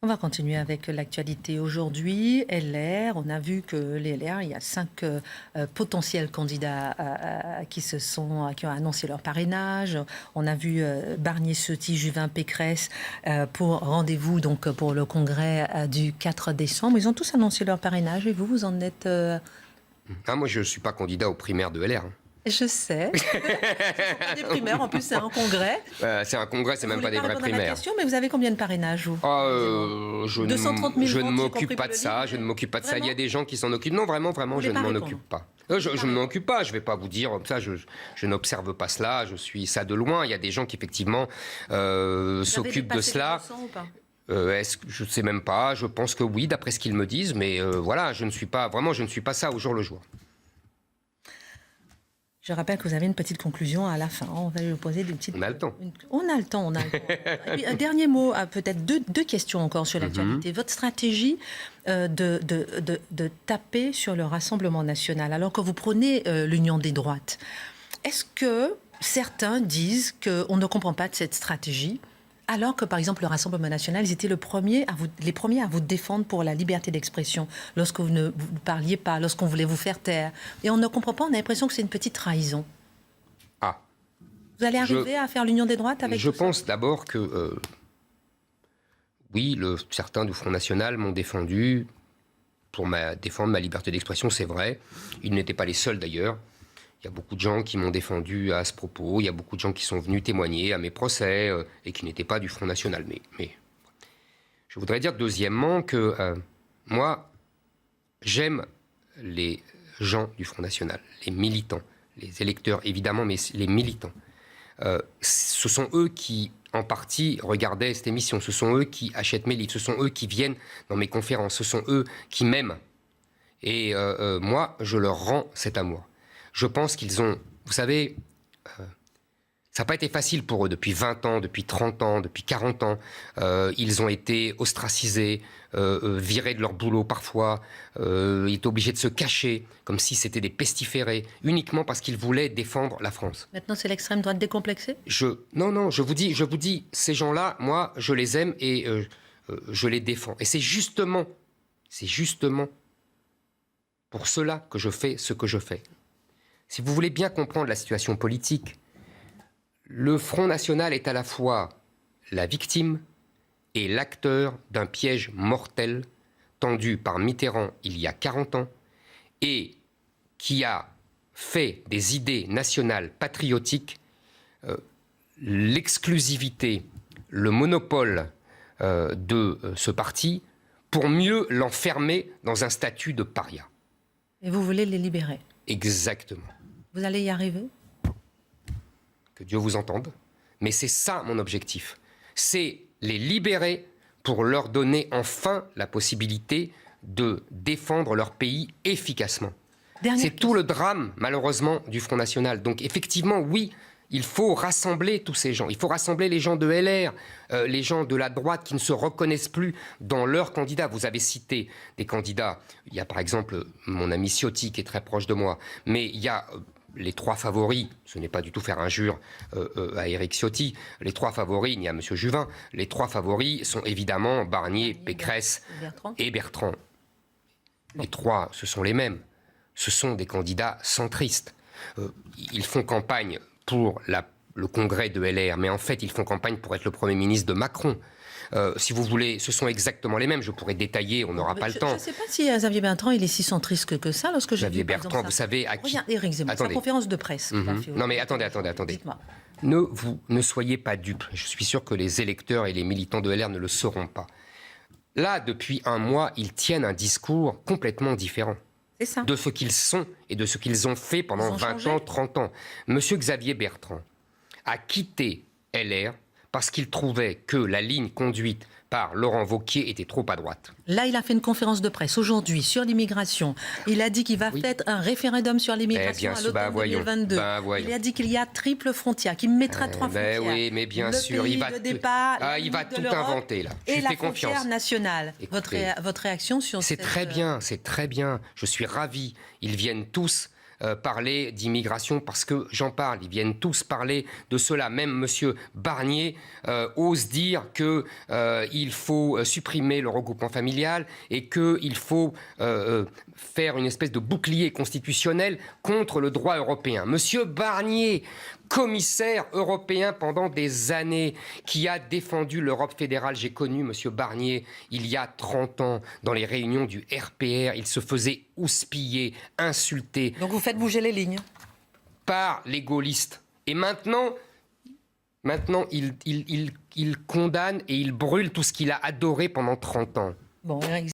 On va continuer avec l'actualité aujourd'hui. LR, on a vu que les LR, il y a 5 potentiels candidats qui ont annoncé leur parrainage. On a vu Barnier-Ciotti, Juvin, Pécresse pour rendez-vous donc pour le congrès du 4 décembre. Ils ont tous annoncé leur parrainage et vous en êtes... Moi, je ne suis pas candidat aux primaires de LR. Je sais. Ce ne sont pas des primaires, en plus c'est un congrès. C'est un congrès, c'est même pas des vraies primaires. primaires. Question, mais vous avez combien de parrainages, vous 230 000 je ne m'occupe pas de ça, livre. je ne m'occupe pas de ça. Vraiment? Il y a des gens qui s'en occupent. Non, vraiment, je ne m'en occupe pas. Je ne m'en occupe pas, je ne vais pas vous dire ça, je n'observe pas cela, je suis ça de loin. Il y a des gens qui effectivement s'occupent de cela. Je ne sais même pas, je pense que oui, d'après ce qu'ils me disent, mais voilà, je ne suis pas ça au jour le jour. Je rappelle que vous avez une petite conclusion à la fin. On va lui poser des petites... On a le temps. On a le temps. Et puis, un dernier mot, peut-être deux questions encore sur l'actualité. Votre stratégie de taper sur le Rassemblement national, alors que vous prenez l'union des droites, est-ce que certains disent qu'on ne comprend pas de cette stratégie, alors que, par exemple, le Rassemblement national, ils étaient les premiers à vous défendre pour la liberté d'expression, lorsque vous ne parliez pas, lorsqu'on voulait vous faire taire. Et on ne comprend pas, on a l'impression que c'est une petite trahison. Vous allez arriver à faire l'union des droites avec... Je pense d'abord que, oui, certains du Front National m'ont défendu pour défendre ma liberté d'expression, c'est vrai. Ils n'étaient pas les seuls d'ailleurs. Il y a beaucoup de gens qui m'ont défendu à ce propos. Il y a beaucoup de gens qui sont venus témoigner à mes procès et qui n'étaient pas du Front National. Mais je voudrais dire deuxièmement que moi, j'aime les gens du Front National, les militants, les électeurs évidemment, mais les militants. Ce sont eux qui, en partie, regardaient cette émission. Ce sont eux qui achètent mes livres. Ce sont eux qui viennent dans mes conférences. Ce sont eux qui m'aiment. Et moi, je leur rends cet amour. Je pense qu'ils ont... Vous savez, ça n'a pas été facile pour eux depuis 20 ans, depuis 30 ans, depuis 40 ans. Ils ont été ostracisés, virés de leur boulot parfois. Ils étaient obligés de se cacher, comme si c'était des pestiférés, uniquement parce qu'ils voulaient défendre la France. Maintenant, c'est l'extrême droite décomplexée ? Non, je vous dis, ces gens-là, moi, je les aime et je les défends. Et c'est justement pour cela que je fais ce que je fais. Si vous voulez bien comprendre la situation politique, le Front National est à la fois la victime et l'acteur d'un piège mortel tendu par Mitterrand il y a 40 ans et qui a fait des idées nationales patriotiques l'exclusivité, le monopole de ce parti pour mieux l'enfermer dans un statut de paria. Et vous voulez les libérer ? Exactement. Vous allez y arriver ? Que Dieu vous entende. Mais c'est ça mon objectif. C'est les libérer pour leur donner enfin la possibilité de défendre leur pays efficacement. C'est tout le drame, malheureusement, du Front National. Donc effectivement, oui, il faut rassembler tous ces gens. Il faut rassembler les gens de LR, les gens de la droite qui ne se reconnaissent plus dans leurs candidats. Vous avez cité des candidats. Il y a par exemple mon ami Ciotti qui est très proche de moi. Mais il y a... les trois favoris, ce n'est pas du tout faire injure à Éric Ciotti, les trois favoris, il y a M. Juvin, les trois favoris sont évidemment Barnier, Pécresse et Bertrand. Les trois, ce sont les mêmes. Ce sont des candidats centristes. Ils font campagne pour le congrès de LR, mais en fait, ils font campagne pour être le Premier ministre de Macron. Si vous voulez, ce sont exactement les mêmes. Je pourrais détailler, on n'aura pas le temps. Je ne sais pas si Xavier Bertrand, il est si centriste que ça. Lorsque Xavier Bertrand, vous savez à qui... Regarde, Éric Zemmour, sa conférence de presse. Non mais attendez. Dites-moi. Ne soyez pas dupes. Je suis sûr que les électeurs et les militants de LR ne le sauront pas. Là, depuis un mois, ils tiennent un discours complètement différent. C'est ça. De ce qu'ils sont et de ce qu'ils ont fait pendant 20 ans, 30 ans. Monsieur Xavier Bertrand a quitté LR parce qu'il trouvait que la ligne conduite par Laurent Wauquiez était trop à droite. Là, il a fait une conférence de presse aujourd'hui sur l'immigration. Il a dit qu'il va faire un référendum sur l'immigration à l'automne 2022. Il a dit qu'il y a triple frontière, qu'il mettra 3 frontières. Oui, mais bien sûr, il va tout inventer là. Et la frontière nationale. Écoutez, votre réaction sur c'est très bien. Je suis ravi. Ils viennent tous. parler d'immigration parce que j'en parle. Ils viennent tous parler de cela. Même M. Barnier ose dire qu'il faut supprimer le regroupement familial et qu'il faut faire une espèce de bouclier constitutionnel contre le droit européen. M. Barnier, commissaire européen pendant des années, qui a défendu l'Europe fédérale. J'ai connu M. Barnier il y a 30 ans dans les réunions du RPR. Il se faisait houspiller, insulter. Donc vous faites bouger les lignes. Par les gaullistes. Et maintenant il condamne et il brûle tout ce qu'il a adoré pendant 30 ans. Bon, Éric